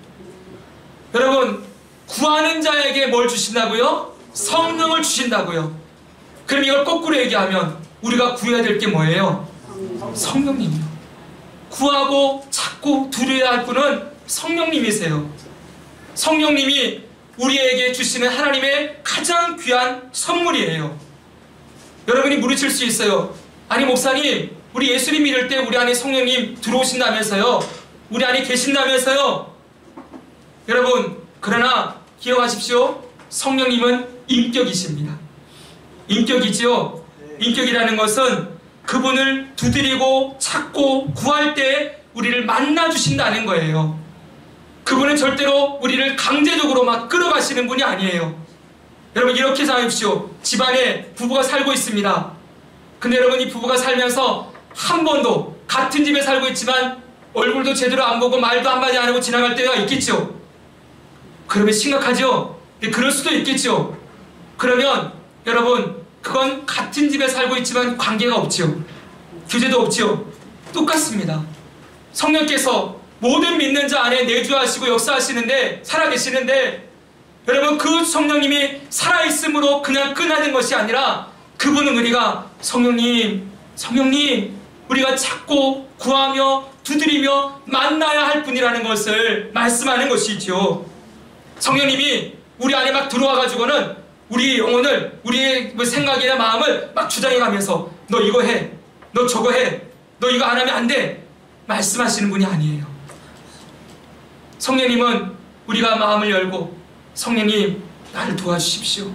여러분, 구하는 자에게 뭘 주신다고요? 성령을 주신다고요. 그럼 이걸 거꾸로 얘기하면 우리가 구해야 될 게 뭐예요? 성령님이요. 구하고 찾고 두려야 할 분은 성령님이세요. 성령님이 우리에게 주시는 하나님의 가장 귀한 선물이에요. 여러분이 물으실 수 있어요. 아니 목사님, 우리 예수님 믿을 때 우리 안에 성령님 들어오신다면서요? 우리 안에 계신다면서요? 여러분, 그러나 기억하십시오. 성령님은 인격이십니다. 인격이지요. 인격이라는 것은 그분을 두드리고 찾고 구할 때 우리를 만나 주신다는 거예요. 그분은 절대로 우리를 강제적으로 막 끌어가시는 분이 아니에요. 여러분 이렇게 생각하십시오. 집안에 부부가 살고 있습니다. 근데 여러분 이 부부가 살면서 한 번도 같은 집에 살고 있지만 얼굴도 제대로 안 보고 말도 한마디 안 하고 지나갈 때가 있겠죠. 그러면 심각하죠. 그럴 수도 있겠죠. 그러면 여러분 그건 같은 집에 살고 있지만 관계가 없죠. 교제도 없죠. 똑같습니다. 성령께서 모든 믿는 자 안에 내주하시고 역사하시는데 살아계시는데 여러분 그 성령님이 살아있음으로 그냥 끝나는 것이 아니라 그분은 우리가 성령님 우리가 찾고 구하며 두드리며 만나야 할 분이라는 것을 말씀하는 것이죠. 성령님이 우리 안에 막 들어와가지고는 우리의 영혼을 우리의 생각이나 마음을 막 주장해가면서 너 이거 해, 너 저거 해, 너 이거 안 하면 안 돼 말씀하시는 분이 아니에요. 성령님은 우리가 마음을 열고 성령님 나를 도와주십시오.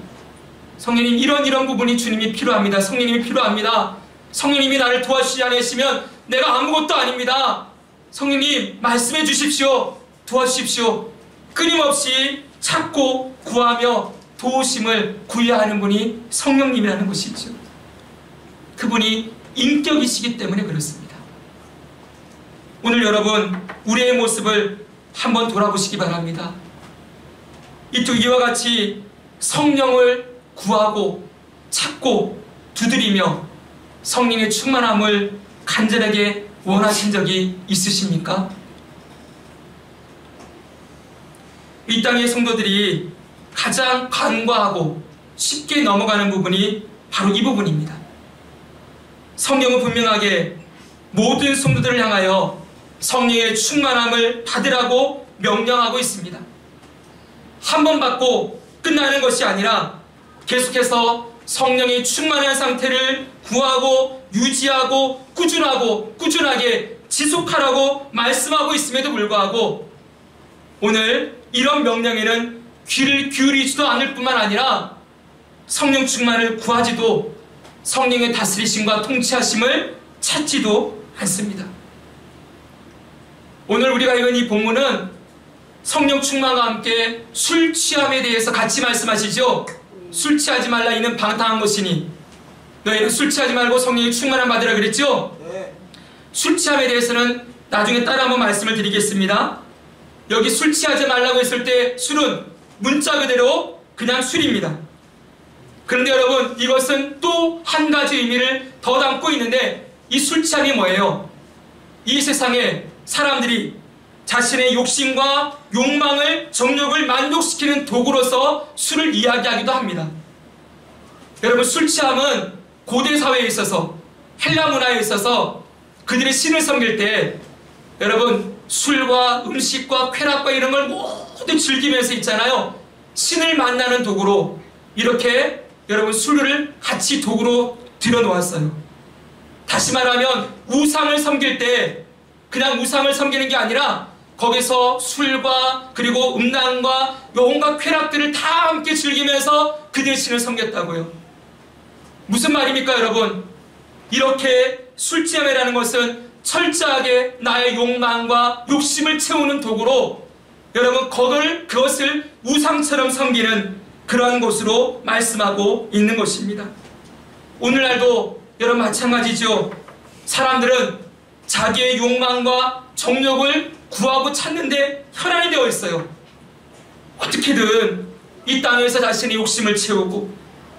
성령님 이런 부분이 주님이 필요합니다. 성령님이 필요합니다. 성령님이 나를 도와주시지 않으시면 내가 아무것도 아닙니다. 성령님 말씀해 주십시오. 도와주십시오. 끊임없이 찾고 구하며 도우심을 구해야 하는 분이 성령님이라는 것이죠. 그분이 인격이시기 때문에 그렇습니다. 오늘 여러분 우리의 모습을 한번 돌아보시기 바랍니다. 이와 같이 성령을 구하고 찾고 두드리며 성령의 충만함을 간절하게 원하신 적이 있으십니까? 이 땅의 성도들이 가장 간과하고 쉽게 넘어가는 부분이 바로 이 부분입니다. 성경은 분명하게 모든 성도들을 향하여 성령의 충만함을 받으라고 명령하고 있습니다. 한 번 받고 끝나는 것이 아니라 계속해서 성령의 충만한 상태를 구하고 유지하고 꾸준하게 지속하라고 말씀하고 있음에도 불구하고 오늘 이런 명령에는 귀를 기울이지도 않을 뿐만 아니라 성령 충만을 구하지도 성령의 다스리심과 통치하심을 찾지도 않습니다. 오늘 우리가 읽은 이 본문은 성령 충만과 함께 술 취함에 대해서 같이 말씀하시죠. 술 취하지 말라 이는 방탕한 것이니 너희는 술 취하지 말고 성령의 충만함 받으라 그랬죠. 술 취함에 대해서는 나중에 따라 한번 말씀을 드리겠습니다. 여기 술 취하지 말라고 했을 때 술은 문자 그대로 그냥 술입니다. 그런데 여러분 이것은 또 한 가지 의미를 더 담고 있는데 이 술 취함이 뭐예요? 이 세상에 사람들이 자신의 욕심과 욕망을 정욕을 만족시키는 도구로서 술을 이야기하기도 합니다. 여러분 술 취함은 고대 사회에 있어서 헬라 문화에 있어서 그들의 신을 섬길 때 여러분 술과 음식과 쾌락과 이런 걸 모두 즐기면서 있잖아요. 신을 만나는 도구로 이렇게 여러분 술을 같이 도구로 들여놓았어요. 다시 말하면 우상을 섬길 때 그냥 우상을 섬기는 게 아니라 거기서 술과 그리고 음란과 온갖 쾌락들을 다 함께 즐기면서 그들의 신을 섬겼다고요. 무슨 말입니까 여러분? 이렇게 술 취함이라는 것은 철저하게 나의 욕망과 욕심을 채우는 도구로 여러분 그것을 우상처럼 섬기는 그러한 것으로 말씀하고 있는 것입니다. 오늘날도 여러분 마찬가지죠. 사람들은 자기의 욕망과 정욕을 구하고 찾는데 혈안이 되어 있어요. 어떻게든 이 땅에서 자신의 욕심을 채우고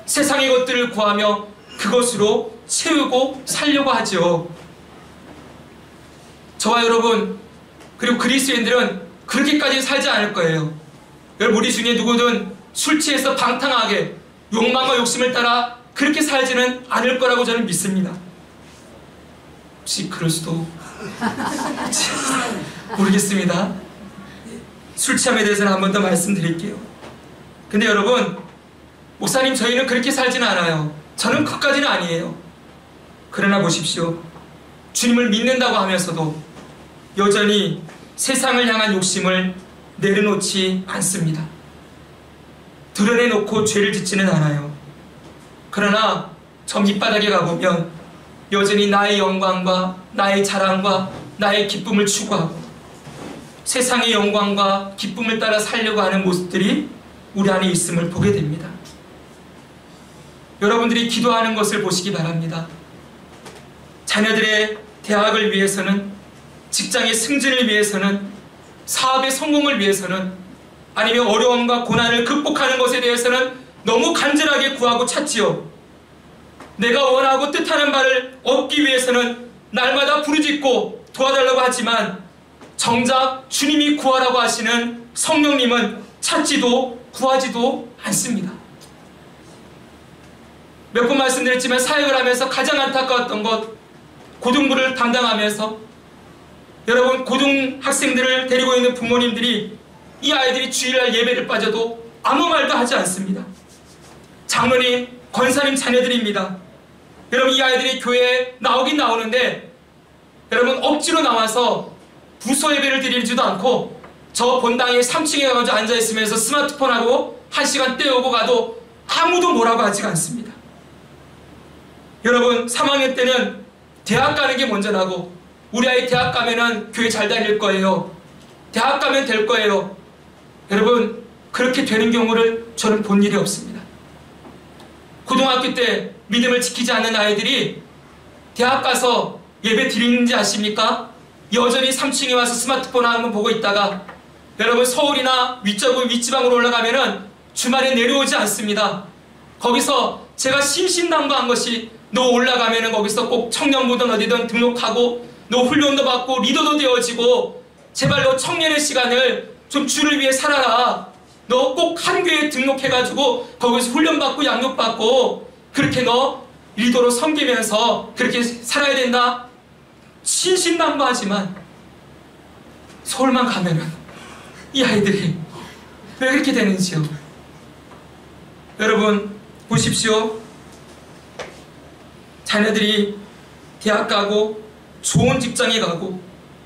세상의 것들을 구하며 그것으로 채우고 살려고 하죠. 저와 여러분 그리고 그리스도인들은 그렇게까지 살지 않을 거예요. 여러분 우리 중에 누구든 술 취해서 방탕하게 욕망과 욕심을 따라 그렇게 살지는 않을 거라고 저는 믿습니다. 혹시 그럴 수도 모르겠습니다. 술 취함에 대해서는 한 번 더 말씀드릴게요. 근데 여러분 목사님 저희는 그렇게 살지는 않아요. 저는 그까지는 아니에요. 그러나 보십시오. 주님을 믿는다고 하면서도 여전히 세상을 향한 욕심을 내려놓지 않습니다. 드러내놓고 죄를 짓지는 않아요. 그러나 저 밑바닥에 가보면 여전히 나의 영광과 나의 자랑과 나의 기쁨을 추구하고 세상의 영광과 기쁨을 따라 살려고 하는 모습들이 우리 안에 있음을 보게 됩니다. 여러분들이 기도하는 것을 보시기 바랍니다. 자녀들의 대학을 위해서는, 직장의 승진을 위해서는, 사업의 성공을 위해서는, 아니면 어려움과 고난을 극복하는 것에 대해서는 너무 간절하게 구하고 찾지요. 내가 원하고 뜻하는 바를 얻기 위해서는 날마다 부르짖고 도와달라고 하지만 정작 주님이 구하라고 하시는 성령님은 찾지도 구하지도 않습니다. 몇 번 말씀드렸지만 사역을 하면서 가장 안타까웠던 것, 고등부를 담당하면서 여러분 고등학생들을 데리고 있는 부모님들이 이 아이들이 주일날 예배를 빠져도 아무 말도 하지 않습니다. 장로님, 권사님 자녀들입니다. 여러분 이 아이들이 교회에 나오긴 나오는데 여러분 억지로 나와서 부서 예배를 드리지도 않고 저 본당에 3층에 가서 앉아있으면서 스마트폰하고 1시간 때우고 가도 아무도 뭐라고 하지가 않습니다. 여러분 3학년 때는 대학 가는 게 먼저 나고 우리 아이 대학 가면은 교회 잘 다닐 거예요. 대학 가면 될 거예요. 여러분 그렇게 되는 경우를 저는 본 일이 없습니다. 고등학교 때 믿음을 지키지 않는 아이들이 대학 가서 예배 드리는지 아십니까? 여전히 3층에 와서 스마트폰 한번 보고 있다가 여러분 서울이나 윗지방으로 올라가면은 주말에 내려오지 않습니다. 거기서 제가 신신당부한 것이 너 올라가면은 거기서 꼭 청년부든 어디든 등록하고 너 훈련도 받고 리더도 되어지고 제발 너 청년의 시간을 좀 주를 위해 살아라. 너 꼭 한 교회에 등록해가지고 거기서 훈련받고 양육받고 그렇게 너 리더로 섬기면서 그렇게 살아야 된다. 신신당부하지만 서울만 가면은 이 아이들이 왜 그렇게 되는지요? 여러분 보십시오. 자녀들이 대학 가고 좋은 직장에 가고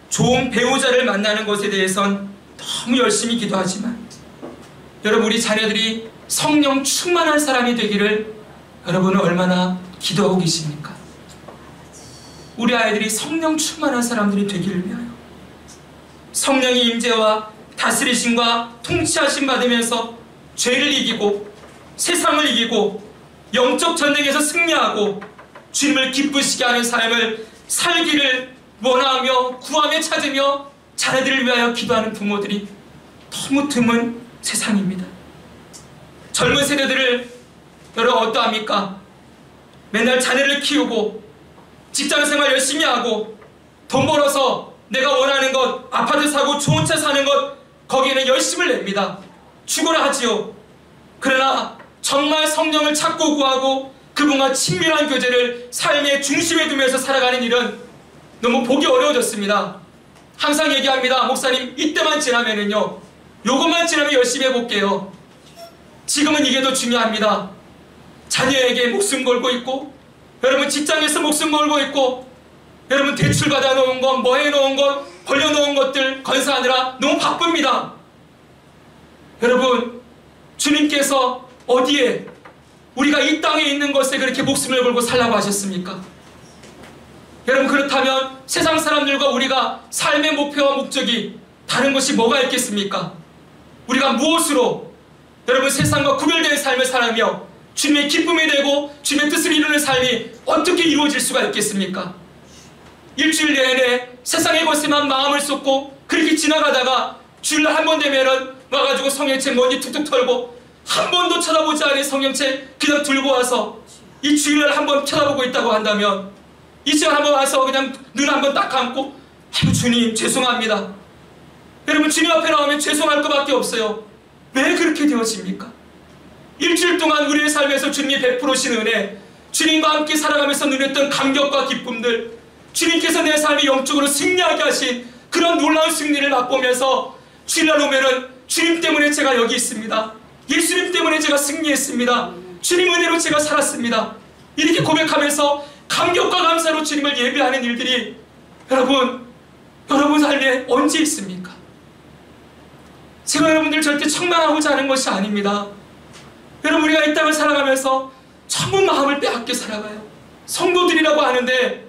좋은 배우자를 만나는 것에 대해선 너무 열심히 기도하지만 여러분 우리 자녀들이 성령 충만한 사람이 되기를 여러분은 얼마나 기도하고 계십니까? 우리 아이들이 성령 충만한 사람들이 되기를 위하여 성령의 임재와 다스리심과 통치하심 받으면서 죄를 이기고 세상을 이기고 영적 전쟁에서 승리하고 주님을 기쁘시게 하는 삶을 살기를 원하며 구하며 찾으며 자녀들을 위하여 기도하는 부모들이 너무 드문 세상입니다. 젊은 세대들을 여러분 어떠합니까? 맨날 자녀를 키우고 직장생활 열심히 하고 돈 벌어서 내가 원하는 것, 아파트 사고 좋은 차 사는 것 거기에는 열심을 냅니다. 죽으라 하지요. 그러나 정말 성령을 찾고 구하고 그분과 친밀한 교제를 삶의 중심에 두면서 살아가는 일은 너무 보기 어려워졌습니다. 항상 얘기합니다. 목사님 이때만 지나면은요, 요것만 지나면 열심히 해볼게요. 지금은 이게 더 중요합니다. 자녀에게 목숨 걸고 있고 여러분 직장에서 목숨 걸고 있고 여러분 대출 받아 놓은 것, 뭐 해놓은 것, 벌려놓은 것들 건사하느라 너무 바쁩니다. 여러분 주님께서 어디에 우리가 이 땅에 있는 것에 그렇게 목숨을 걸고 살라고 하셨습니까? 여러분, 그렇다면 세상 사람들과 우리가 삶의 목표와 목적이 다른 것이 뭐가 있겠습니까? 우리가 무엇으로 여러분 세상과 구별된 삶을 살아며 주님의 기쁨이 되고 주님의 뜻을 이루는 삶이 어떻게 이루어질 수가 있겠습니까? 일주일 내내 세상의 것에만 마음을 쏟고 그렇게 지나가다가 주일날 한 번 되면은 와가지고 성경책 먼지 툭툭 털고 한 번도 쳐다보지 않은 성경책 그냥 들고 와서 이 주일날 한 번 쳐다보고 있다고 한다면 이 시간 한번 와서 그냥 눈 한번 딱 감고 아이고 주님 죄송합니다. 여러분, 주님 앞에 나오면 죄송할 것밖에 없어요. 왜 그렇게 되어집니까? 일주일 동안 우리의 삶에서 주님이 베풀으신 은혜, 주님과 함께 살아가면서 누렸던 감격과 기쁨들, 주님께서 내 삶이 영적으로 승리하게 하신 그런 놀라운 승리를 맛보면서 주일날 오면은 주님 때문에 제가 여기 있습니다. 예수님 때문에 제가 승리했습니다. 주님 은혜로 제가 살았습니다. 이렇게 고백하면서 감격과 감사로 주님을 예배하는 일들이 여러분 삶에 언제 있습니까? 제가 여러분들 절대 책망하고자 하는 것이 아닙니다. 여러분, 우리가 이 땅을 살아가면서 전부 마음을 빼앗겨 살아가요. 성도들이라고 하는데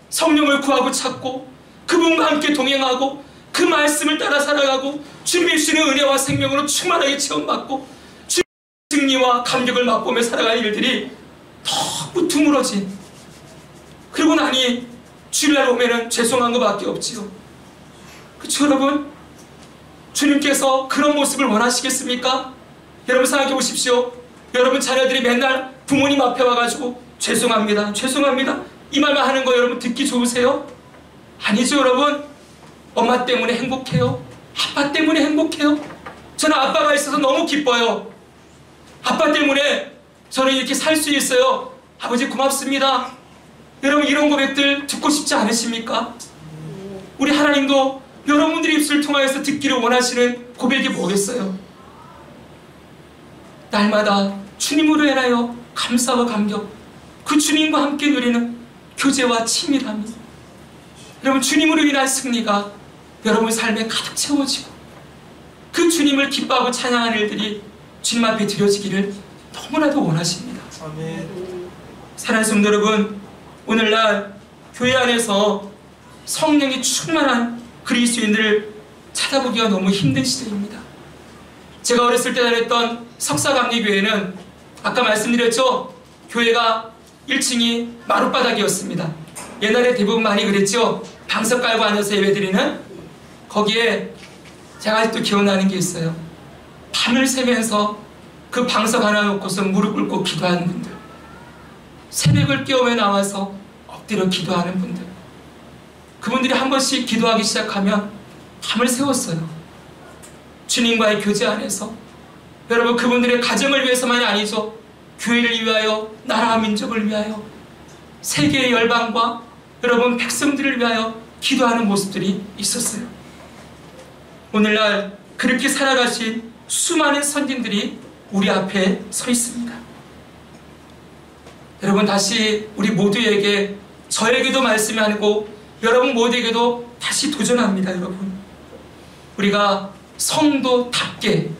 성령을 구하고 찾고 그분과 함께 동행하고 그 말씀을 따라 살아가고 주님이 주시는 은혜와 생명으로 충만하게 체험받고 주님의 승리와 감격을 맛보며 살아가는 일들이 너무 드물어진, 그리고 나니 주일날 오면은 죄송한 것밖에 없지요. 그렇죠 여러분? 주님께서 그런 모습을 원하시겠습니까? 여러분 생각해 보십시오. 여러분 자녀들이 맨날 부모님 앞에 와가지고 죄송합니다 죄송합니다 이 말만 하는 거 여러분 듣기 좋으세요? 아니죠 여러분. 엄마 때문에 행복해요. 아빠 때문에 행복해요. 저는 아빠가 있어서 너무 기뻐요. 아빠 때문에 저는 이렇게 살 수 있어요. 아버지 고맙습니다. 여러분, 이런 고백들 듣고 싶지 않으십니까? 우리 하나님도 여러분들의 입술을 통하여서 듣기를 원하시는 고백이 뭐겠어요? 날마다 주님으로 인하여 감사와 감격, 그 주님과 함께 누리는 교제와 친밀함이, 여러분 주님으로 인한 승리가 여러분 삶에 가득 채워지고 그 주님을 기뻐하고 찬양하는 일들이 주님 앞에 드려지기를 너무나도 원하십니다. 아멘. 사랑하는 성도 여러분, 오늘날 교회 안에서 성령이 충만한 그리스도인들을 찾아보기가 너무 힘든 시대입니다. 제가 어렸을 때 다녔던 석사감리교회는 아까 말씀드렸죠? 교회가 1층이 마룻바닥이었습니다. 옛날에 대부분 많이 그랬죠? 방석 깔고 앉아서 예배드리는, 거기에 제가 아직도 기억나는 게 있어요. 밤을 새면서 그 방석 하나 놓고서 무릎 꿇고 기도하는 분들, 새벽을 깨우며 나와서 엎드려 기도하는 분들, 그분들이 한 번씩 기도하기 시작하면 밤을 새웠어요. 주님과의 교제 안에서. 여러분, 그분들의 가정을 위해서만이 아니죠. 교회를 위하여, 나라와 민족을 위하여, 세계의 열방과 여러분 백성들을 위하여 기도하는 모습들이 있었어요. 오늘날 그렇게 살아가신 수많은 선진들이 우리 앞에 서 있습니다. 여러분, 다시 우리 모두에게, 저에게도 말씀하고 여러분 모두에게도 다시 도전합니다. 여러분, 우리가 성도답게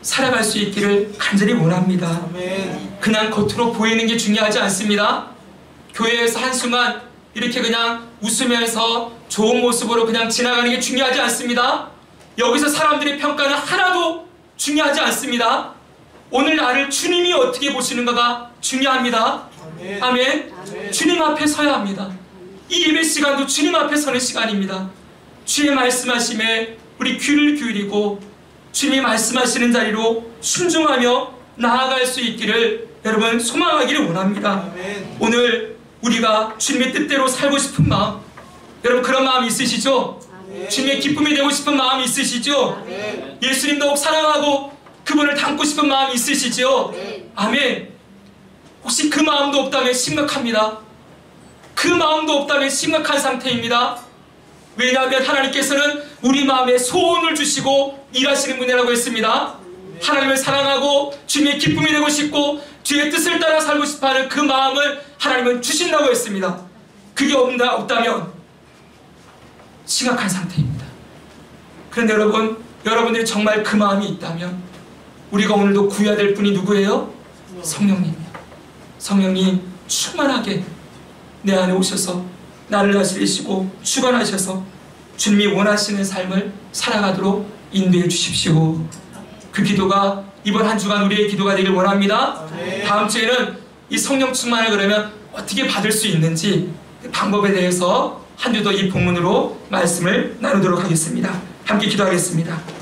살아갈 수 있기를 간절히 원합니다. 아멘. 그냥 겉으로 보이는 게 중요하지 않습니다. 교회에서 한순간 이렇게 그냥 웃으면서 좋은 모습으로 그냥 지나가는 게 중요하지 않습니다. 여기서 사람들의 평가는 하나도 중요하지 않습니다. 오늘 나를 주님이 어떻게 보시는가가 중요합니다. 아멘. 아멘. 아멘. 주님 앞에 서야 합니다. 이 예배 시간도 주님 앞에 서는 시간입니다. 주의 말씀하심에 우리 귀를 기울이고 주님이 말씀하시는 자리로 순종하며 나아갈 수 있기를 여러분 소망하기를 원합니다. 아멘. 오늘 우리가 주님의 뜻대로 살고 싶은 마음, 여러분 그런 마음 있으시죠? 아멘. 주님의 기쁨이 되고 싶은 마음 있으시죠? 아멘. 예수님 더욱 사랑하고 그분을 닮고 싶은 마음 있으시죠? 아멘. 아멘. 혹시 그 마음도 없다면 심각합니다. 그 마음도 없다면 심각한 상태입니다. 왜냐하면 하나님께서는 우리 마음에 소원을 주시고 일하시는 분이라고 했습니다. 하나님을 사랑하고 주님의 기쁨이 되고 싶고 주의 뜻을 따라 살고 싶어하는 그 마음을 하나님은 주신다고 했습니다. 그게 없다면 심각한 상태입니다. 그런데 여러분, 여러분들이 정말 그 마음이 있다면 우리가 오늘도 구해야 될 분이 누구예요? 성령님이요. 성령님 충만하게 내 안에 오셔서 나를 다스리시고 주관하셔서 주님이 원하시는 삶을 살아가도록 인도해 주십시오. 그 기도가 이번 한 주간 우리의 기도가 되길 원합니다. 다음 주에는 이 성령 충만을 그러면 어떻게 받을 수 있는지 그 방법에 대해서 한 주 더 이 본문으로 말씀을 나누도록 하겠습니다. 함께 기도하겠습니다.